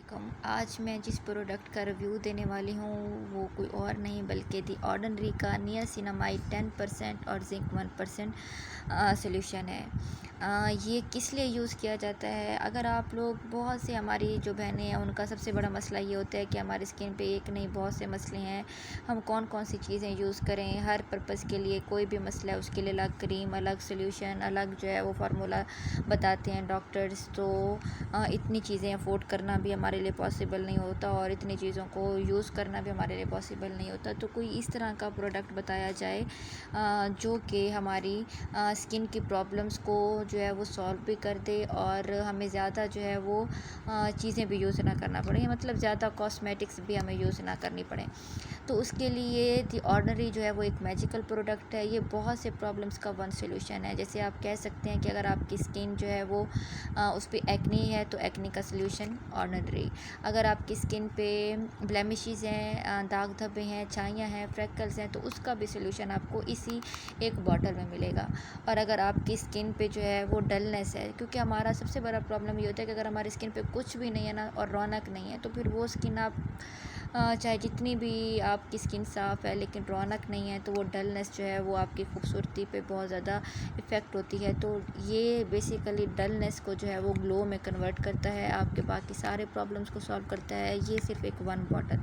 वालेकुम। आज मैं जिस प्रोडक्ट का रिव्यू देने वाली हूँ वो कोई और नहीं बल्कि दी ऑर्डिनरी का नियासिनामाइड 10% और जिंक 1% सोल्यूशन है। ये किस लिए यूज़ किया जाता है? अगर आप लोग बहुत से हमारी जो बहनें हैं उनका सबसे बड़ा मसला ये होता है कि हमारी स्किन पे एक नहीं बहुत से मसले हैं, हम कौन कौन सी चीज़ें यूज़ करें। हर पर्पज़ के लिए कोई भी मसला है उसके लिए अलग क्रीम, अलग सोल्यूशन, अलग जो है वो फार्मूला बताते हैं डॉक्टर्स। तो इतनी चीज़ें अफोर्ड करना भी हमारे लिए पॉसिबल नहीं होता और इतनी चीज़ों को यूज़ करना भी हमारे लिए पॉसिबल नहीं होता। तो कोई इस तरह का प्रोडक्ट बताया जाए जो कि हमारी स्किन की प्रॉब्लम्स को जो है वो सॉल्व भी कर दे और हमें ज़्यादा जो है वो चीज़ें भी यूज़ ना करना पड़े, मतलब ज़्यादा कॉस्मेटिक्स भी हमें यूज़ ना करनी पड़े। तो उसके लिए दी ऑर्डिनरी जो है वो एक मैजिकल प्रोडक्ट है। ये बहुत से प्रॉब्लम्स का वन सोल्यूशन है। जैसे आप कह सकते हैं कि अगर आपकी स्किन जो है वो उस पर एक्नी है तो एक्नी का सोल्यूशन ऑर्डिनरी। अगर आपकी स्किन पे ब्लेमिशेस हैं, दाग धब्बे हैं, छाइयाँ हैं, फ्रेकल्स हैं, तो उसका भी सोल्यूशन आपको इसी एक बॉटल में मिलेगा। और अगर आपकी स्किन पे जो है वो डलनेस है, क्योंकि हमारा सबसे बड़ा प्रॉब्लम ये होता है कि अगर हमारी स्किन पे कुछ भी नहीं है ना और रौनक नहीं है तो फिर वो स्किन आप चाहे जितनी भी आपकी स्किन साफ़ है लेकिन रौनक नहीं है तो वो डलनेस जो है वो आपकी खूबसूरती पे बहुत ज़्यादा इफ़ेक्ट होती है। तो ये बेसिकली डलनेस को जो है वो ग्लो में कन्वर्ट करता है, आपके बाकी सारे प्रॉब्लम्स को सॉल्व करता है। ये सिर्फ एक वन बॉटल,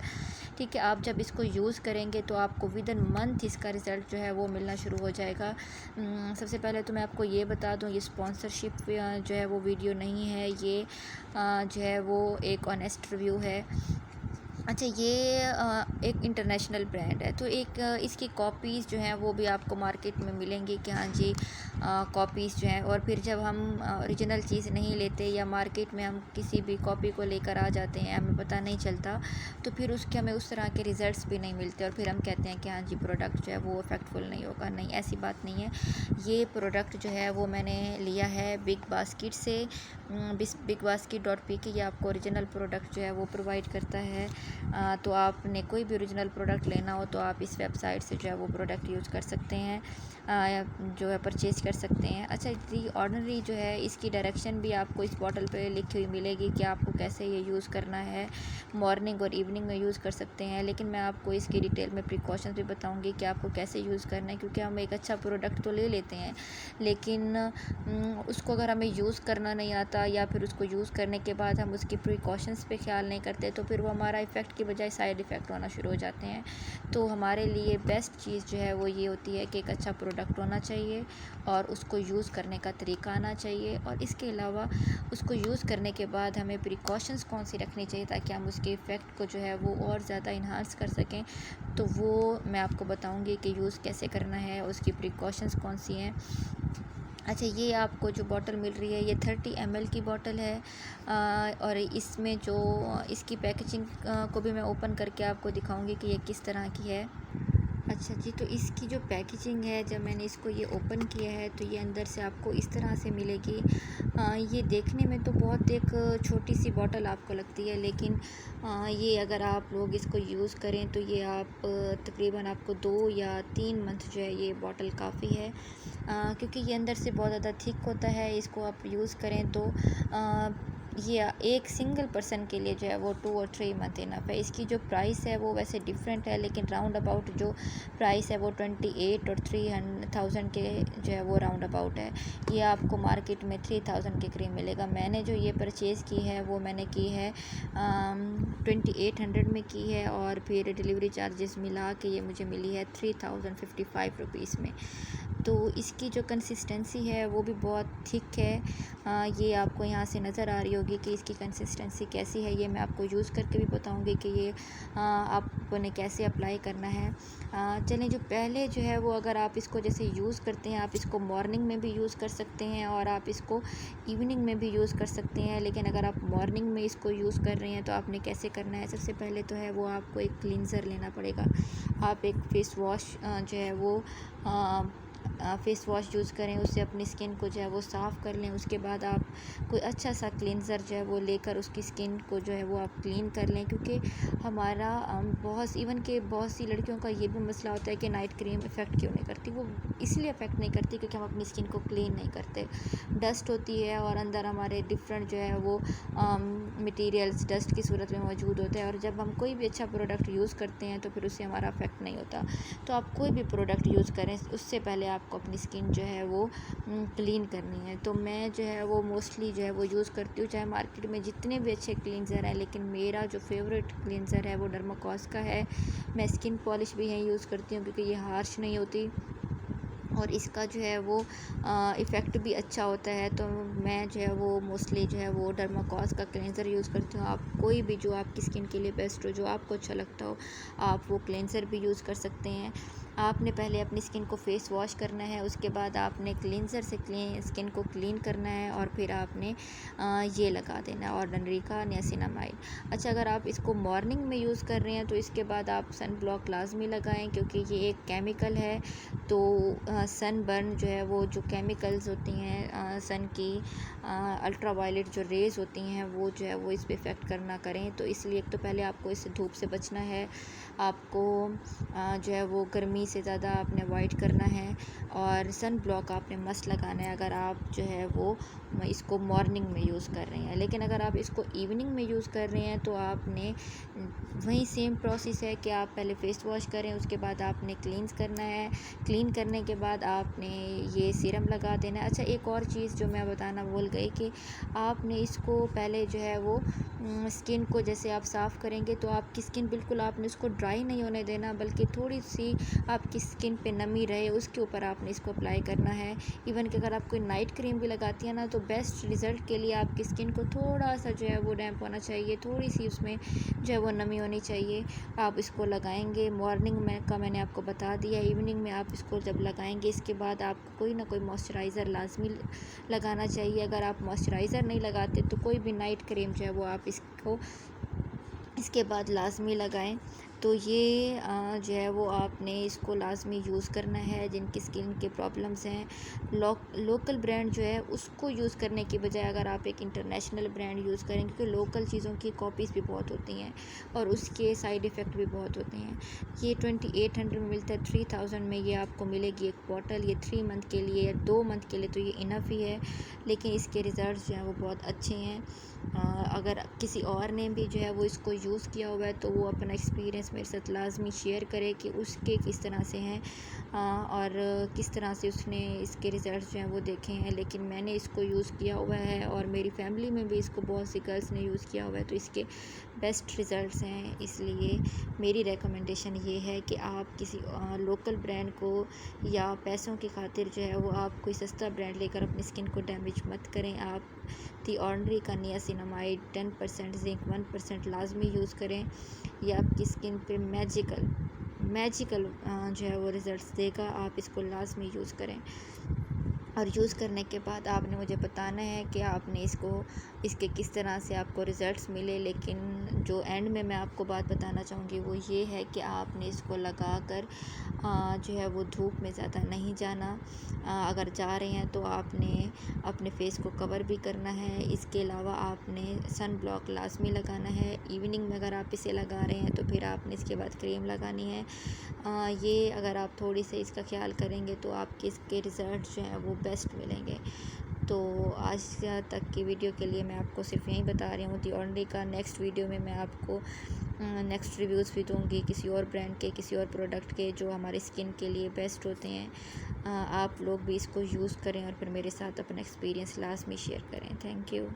ठीक है। आप जब इसको यूज़ करेंगे तो आपको विदिन मंथ इसका रिज़ल्ट जो है वो मिलना शुरू हो जाएगा। सबसे पहले तो मैं आपको ये बता दूँ, ये स्पॉन्सरशिप जो है वो वीडियो नहीं है, ये जो है वो एक ऑनेस्ट रिव्यू है। अच्छा, ये एक इंटरनेशनल ब्रांड है तो एक इसकी कॉपीज़ जो हैं वो भी आपको मार्केट में मिलेंगी कि हाँ जी कॉपीज़ जो हैं। और फिर जब हम ओरिजिनल चीज़ नहीं लेते या मार्केट में हम किसी भी कॉपी को लेकर आ जाते हैं, हमें पता नहीं चलता, तो फिर उसके हमें उस तरह के रिज़ल्ट्स भी नहीं मिलते और फिर हम कहते हैं कि हाँ जी प्रोडक्ट जो है वो इफ़ेक्टफुल नहीं होगा। नहीं, ऐसी बात नहीं है। ये प्रोडक्ट जो है वो मैंने लिया है बिग बास्केट से। बिग बास्केट .pk ये आपको ओरिजिनल प्रोडक्ट जो है वो प्रोवाइड करता है। तो आपने कोई भी ओरिजिनल प्रोडक्ट लेना हो तो आप इस वेबसाइट से जो है वो प्रोडक्ट यूज़ कर सकते हैं, जो है परचेज़ कर सकते हैं। अच्छा, दी ऑर्डिनरी जो है इसकी डायरेक्शन भी आपको इस बॉटल पे लिखी हुई मिलेगी कि आपको कैसे ये यूज़ करना है। मॉर्निंग और इवनिंग में यूज़ कर सकते हैं, लेकिन मैं आपको इसकी डिटेल में प्रिकॉशंस भी बताऊंगी कि आपको कैसे यूज़ करना है। क्योंकि हम एक अच्छा प्रोडक्ट तो ले लेते हैं लेकिन उसको अगर हमें यूज़ करना नहीं आता या फिर उसको यूज़ करने के बाद हम उसकी प्रिकॉशंस पे ख्याल नहीं करते तो फिर वो हमारा इफ़ेक्ट की बजाय साइड इफ़ेक्ट होना शुरू हो जाते हैं। तो हमारे लिए बेस्ट चीज़ जो है वो ये होती है कि एक अच्छा प्रोडक्ट होना चाहिए और उसको यूज़ करने का तरीका आना चाहिए। और इसके अलावा उसको यूज़ करने के बाद हमें प्रिकॉशंस कौन सी रखनी चाहिए ताकि हम उसके इफ़ेक्ट को जो है वो और ज़्यादा इन्हांस कर सकें, तो वो मैं आपको बताऊँगी कि यूज़ कैसे करना है, उसकी प्रिकॉशंस कौन सी हैं। अच्छा, ये आपको जो बॉटल मिल रही है ये 30 ml की बॉटल है। और इसमें जो इसकी पैकेजिंग को भी मैं ओपन करके आपको दिखाऊंगी कि ये किस तरह की है। अच्छा जी, तो इसकी जो पैकेजिंग है, जब मैंने इसको ये ओपन किया है तो ये अंदर से आपको इस तरह से मिलेगी। ये देखने में तो बहुत एक छोटी सी बॉटल आपको लगती है, लेकिन ये अगर आप लोग इसको यूज़ करें तो ये आप तकरीबन आपको 2 या 3 मंथ जो है ये बॉटल काफ़ी है। क्योंकि ये अंदर से बहुत ज़्यादा थिक होता है। इसको आप यूज़ करें तो ये एक सिंगल पर्सन के लिए जो है वो 2 और 3 मंथ इनफ है। इसकी जो प्राइस है वो वैसे डिफरेंट है, लेकिन राउंड अबाउट जो प्राइस है वो 28 और 300,000 के जो है वो राउंड अबाउट है। ये आपको मार्केट में 3000 के करीब मिलेगा। मैंने जो ये परचेज़ की है वो मैंने की है 2800 में की है और फिर डिलीवरी चार्जेस मिला के ये मुझे मिली है 3055 रुपीज़ में। तो इसकी जो कंसिस्टेंसी है वो भी बहुत थिक है। ये आपको यहाँ से नज़र आ रही होगी कि इसकी कंसिस्टेंसी कैसी है। ये मैं आपको यूज़ करके भी बताऊँगी कि ये आपने कैसे अप्लाई करना है। चलें, जो पहले जो है वो अगर आप इसको जैसे यूज़ करते हैं, आप इसको मॉर्निंग में भी यूज़ कर सकते हैं और आप इसको इवनिंग में भी यूज़ कर सकते हैं। लेकिन अगर आप मॉर्निंग में इसको यूज़ कर रहे हैं तो आपने कैसे करना है, सबसे पहले तो है वो आपको एक क्लींज़र लेना पड़ेगा। आप एक फ़ेस वॉश जो है वो फ़ेस वॉश यूज़ करें, उससे अपनी स्किन को जो है वो साफ़ कर लें। उसके बाद आप कोई अच्छा सा क्लींज़र जो है वो लेकर उसकी स्किन को जो है वो आप क्लीन कर लें, क्योंकि हमारा बहुत सी लड़कियों का ये भी मसला होता है कि नाइट क्रीम इफ़ेक्ट क्यों नहीं करती। वो इसलिए इफ़ेक्ट नहीं करती क्योंकि हम अपनी स्किन को क्लीन नहीं करते। डस्ट होती है और अंदर हमारे डिफरेंट जो है वो मटीरियल्स डस्ट की सूरत में मौजूद होते हैं, और जब हम कोई भी अच्छा प्रोडक्ट यूज़ करते हैं तो फिर उससे हमारा इफ़ेक्ट नहीं होता। तो आप कोई भी प्रोडक्ट यूज़ करें उससे पहले आपको अपनी स्किन जो है वो क्लीन करनी है। तो मैं जो है वो मोस्टली जो है वो यूज़ करती हूँ, चाहे मार्केट में जितने भी अच्छे क्लींजर हैं, लेकिन मेरा जो फेवरेट क्लींजर है वो डर्माकोस का है। मैं स्किन पॉलिश भी यही यूज़ करती हूँ क्योंकि ये हार्श नहीं होती और इसका जो है वो इफ़ेक्ट भी अच्छा होता है। तो मैं जो है वो मोस्टली जो है वो डर्माकोस का क्लेंज़र यूज़ करती हूँ। आप कोई भी जो आपकी स्किन के लिए बेस्ट हो, जो आपको अच्छा लगता हो, आप वो क्लेंज़र भी यूज़ कर सकते हैं। आपने पहले अपनी स्किन को फ़ेस वॉश करना है, उसके बाद आपने क्लींज़र से स्किन को क्लीन करना है और फिर आपने ये लगा देना है ऑर्डिनरी का नियासिनामाइड। अच्छा, अगर आप इसको मॉर्निंग में यूज़ कर रहे हैं तो इसके बाद आप सन ब्लॉक लाज़मी लगाएँ, क्योंकि ये एक केमिकल है। तो सन बर्न जो है वो जो केमिकल्स होती हैं सन की अल्ट्रा वायलेट जो रेज़ होती हैं वो जो है वो इस पे इफ़ेक्ट करना करें। तो इसलिए एक तो पहले आपको इस धूप से बचना है, आपको जो है वो गर्मी से ज़्यादा आपने अवॉइड करना है, और सन ब्लॉक आपने मस्ट लगाना है अगर आप जो है वो इसको मॉर्निंग में यूज़ कर रहे हैं। लेकिन अगर आप इसको इवनिंग में यूज़ कर रहे हैं तो आपने वही सेम प्रोसेस है कि आप पहले फ़ेस वॉश करें, उसके बाद आपने क्लींस करना है। क्लीन करने के बाद आपने ये सीरम लगा देना है। अच्छा, एक और चीज़ जो मैं बताना भूल गई कि आपने इसको पहले जो है वो स्किन को जैसे आप साफ़ करेंगे तो आपकी स्किन बिल्कुल आपने उसको ड्राई नहीं होने देना, बल्कि थोड़ी सी आपकी स्किन पे नमी रहे उसके ऊपर आपने इसको अप्लाई करना है। इवन कि अगर आप कोई नाइट क्रीम भी लगाती हैं ना, तो बेस्ट रिज़ल्ट के लिए आपकी स्किन को थोड़ा सा जो है वो डैम्प होना चाहिए, थोड़ी सी उसमें जो है वो नमी होनी चाहिए। आप इसको लगाएंगे मॉर्निंग में का मैंने आपको बता दिया, इवनिंग में आप इसको जब लगाएंगे इसके बाद आपको कोई ना कोई मॉइस्चराइज़र लाजमी लगाना चाहिए। अगर आप मॉइस्चराइज़र नहीं लगाते तो कोई भी नाइट क्रीम जो है वो आप इसको इसके बाद लाजमी लगाएं। तो ये जो है वो आपने इसको लाजमी यूज़ करना है जिनकी स्किन के प्रॉब्लम्स हैं। लोकल ब्रांड जो है उसको यूज़ करने की बजाय अगर आप एक इंटरनेशनल ब्रांड यूज़ करें, क्योंकि लोकल चीज़ों की कॉपीज़ भी बहुत होती हैं और उसके साइड इफ़ेक्ट भी बहुत होते हैं। ये 2800 में मिलता है, 3000 में ये आपको मिलेगी एक बॉटल। ये 3 मंथ के लिए या 2 मंथ के लिए तो ये इनफ ही है, लेकिन इसके रिज़ल्ट जो हैं वो बहुत अच्छे हैं। अगर किसी और ने भी जो है वो इसको यूज़ किया हुआ है तो वो अपना एक्सपीरियंस मेरे साथ लाजमी शेयर करे कि उसके किस तरह से हैं और किस तरह से उसने इसके रिज़ल्ट जो हैं वो देखे हैं। लेकिन मैंने इसको यूज़ किया हुआ है और मेरी फैमिली में भी इसको बहुत सी गर्ल्स ने यूज़ किया हुआ है, तो इसके बेस्ट रिज़ल्ट्स हैं। इसलिए मेरी रिकमेंडेशन ये है कि आप किसी लोकल ब्रांड को या पैसों की खातिर जो है वो आप कोई सस्ता ब्रांड लेकर अपनी स्किन को डैमेज मत करें। आप दी ऑर्डिनरी का नियासिनामाइड 10% जिंक 1% लाजमी यूज़ करें। ये आपकी स्किन पे मैजिकल जो है वो रिज़ल्ट्स देगा। आप इसको लाजमी यूज़ करें और यूज़ करने के बाद आपने मुझे बताना है कि आपने इसके किस तरह से आपको रिज़ल्ट्स मिले। लेकिन जो एंड में मैं आपको बात बताना चाहूँगी वो ये है कि आपने इसको लगाकर जो है वो धूप में ज़्यादा नहीं जाना। अगर जा रहे हैं तो आपने अपने फेस को कवर भी करना है। इसके अलावा आपने सन ब्लॉक लाजमी लगाना है। इवनिंग में अगर आप इसे लगा रहे हैं तो फिर आपने इसके बाद क्रीम लगानी है। ये अगर आप थोड़ी सी इसका ख्याल करेंगे तो आपके इसके रिज़ल्ट जो हैं वो बेस्ट मिलेंगे। तो आज तक की वीडियो के लिए मैं आपको सिर्फ यही बता रही हूँ। दी ऑर्डिनरी का नेक्स्ट वीडियो में मैं आपको नेक्स्ट रिव्यूज़ भी दूँगी किसी और ब्रांड के, किसी और प्रोडक्ट के जो हमारी स्किन के लिए बेस्ट होते हैं। आप लोग भी इसको यूज़ करें और फिर मेरे साथ अपना एक्सपीरियंस लाजमी शेयर करें। Thank you.